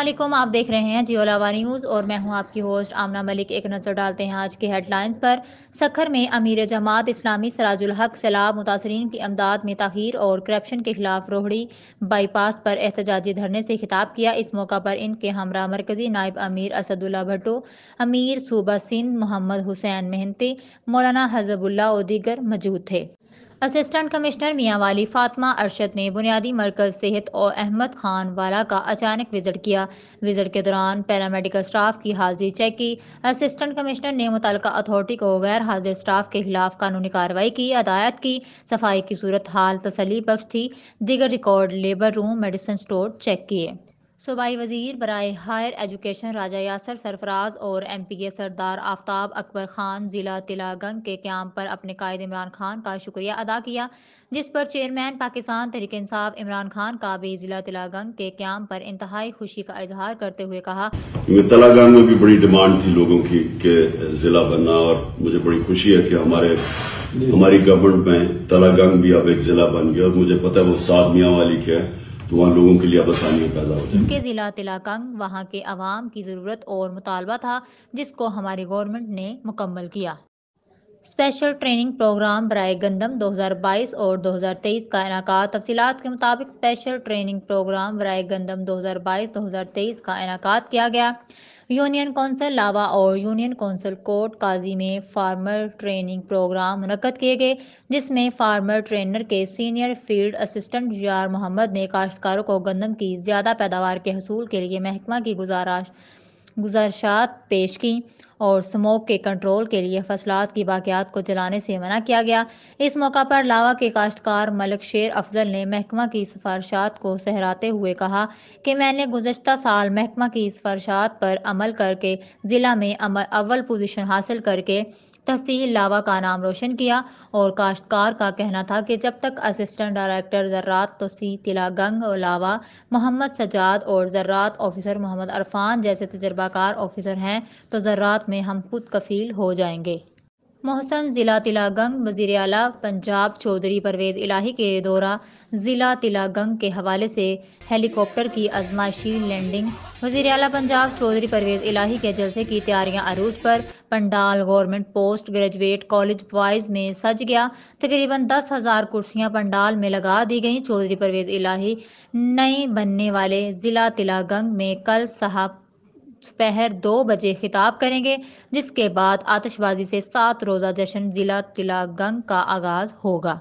علیکم، آپ دیکھ رہے ہیں جیو لاوا نیوز اور میں ہوں آپ کی ہوسٹ آمنہ ملک۔ ایک نظر ڈالتے ہیں آج کے ہیڈ لائنز پر۔ سکھر میں امیر جماعت اسلامی سراج الحق سیلاب متاثرین کی امداد میں تاخیر اور کرپشن کے خلاف روہڑی بائی پاس پر احتجاجی دھرنے سے خطاب کیا۔ اس موقع پر ان کے ہمراہ مرکزی نائب امیر اسد اللہ بھٹو، امیر صوبہ سندھ محمد حسین مہنتی، مولانا حزب اللہ اور دیگر موجود تھے۔ اسسٹنٹ کمشنر میاں والی فاطمہ ارشد نے بنیادی مرکز صحت اور احمد خان والا کا اچانک وزٹ کیا۔ وزٹ کے دوران پیرامیڈیکل سٹاف کی حاضری چیک کی۔ اسسٹنٹ کمشنر نے متعلقہ اتھارٹی کو غیر حاضر سٹاف کے خلاف قانونی کارروائی کی ہدایت کی۔ صفائی کی صورتحال تسلی بخش تھی۔ دیگر ریکارڈ لیبر روم، میڈیسن سٹور چیک کیے۔ صوبائی وزیر برائے ہائر ایجوکیشن راجہ یاسر سرفراز اور ایم پی اے سردار آفتاب اکبر خان ضلع تلہ گنگ کے قیام پر اپنے قائد عمران خان کا شکریہ ادا کیا، جس پر چیئرمین پاکستان تحریک انصاف عمران خان کا بھی ضلع تلہ گنگ کے قیام پر انتہائی خوشی کا اظہار کرتے ہوئے کہا۔ تلہ گنگ میں بھی بڑی ڈیمانڈ تھی لوگوں کی کہ ضلع بننا، اور مجھے بڑی خوشی ہے کہ ہماری گورنمنٹ میں تلہ گنگ بھی اب ایک ضلع بن گیا، اور مجھے پتہ ہے وہ ساتھ میاں والی کے ہے تو وہاں لوگوں کے لیے اب آسانیاں پیدا ہو جائیں۔ کہ ضلع تلہ گنگ وہاں کے عوام کی ضرورت اور مطالبہ تھا، جس کو ہماری گورنمنٹ نے مکمل کیا۔ اسپیشل ٹریننگ پروگرام برائے گندم 2022 اور 2023 کا انعقاد۔ تفصیلات کے مطابق اسپیشل ٹریننگ پروگرام برائے گندم 2022-2023 کا انعقاد کیا گیا۔ یونین کونسل لاوا اور یونین کونسل کوٹ قاضی میں فارمر ٹریننگ پروگرام منعقد کیے گئے، جس میں فارمر ٹرینر کے سینئر فیلڈ اسسٹنٹ یار محمد نے کاشتکاروں کو گندم کی زیادہ پیداوار کے حصول کے لیے محکمہ کی گزارشات پیش کیں اور اسموگ کے کنٹرول کے لیے فصلات کی باقیات کو جلانے سے منع کیا گیا۔ اس موقع پر لاوا کے کاشتکار ملک شیر افضل نے محکمہ کی سفارشات کو سہراتے ہوئے کہا کہ میں نے گزشتہ سال محکمہ کی سفارشات پر عمل کر کے ضلع میں اول پوزیشن حاصل کر کے تحصیل لاوا کا نام روشن کیا، اور کاشتکار کا کہنا تھا کہ جب تک اسسٹنٹ ڈائریکٹر زراعت توسیع تلہ گنگ لاوا محمد سجاد اور زراعت آفیسر محمد عرفان جیسے تجربہ کار آفیسر ہیں تو زراعت میں ہم خود کفیل ہو جائیں گے۔ محسن ضلع تلہ گنگ۔ وزیر اعلیٰ پنجاب چودھری پرویز الہی کے دورہ ضلع تلہ گنگ کے حوالے سے ہیلی کاپٹر کی آزمائشی لینڈنگ۔ وزیر اعلیٰ پنجاب چودھری پرویز الہی کے جلسے کی تیاریاں عروج پر۔ پنڈال government post graduate college boys میں سج گیا۔ تقریباً 10,000 کرسیاں پنڈال میں لگا دی گئیں۔ چودھری پرویز الہی نئے بننے والے ضلع تلہ گنگ میں کل سپہر 2 بجے خطاب کریں گے، جس کے بعد آتش بازی سے 7 روزہ جشن ضلع تلہ گنگ کا آغاز ہوگا۔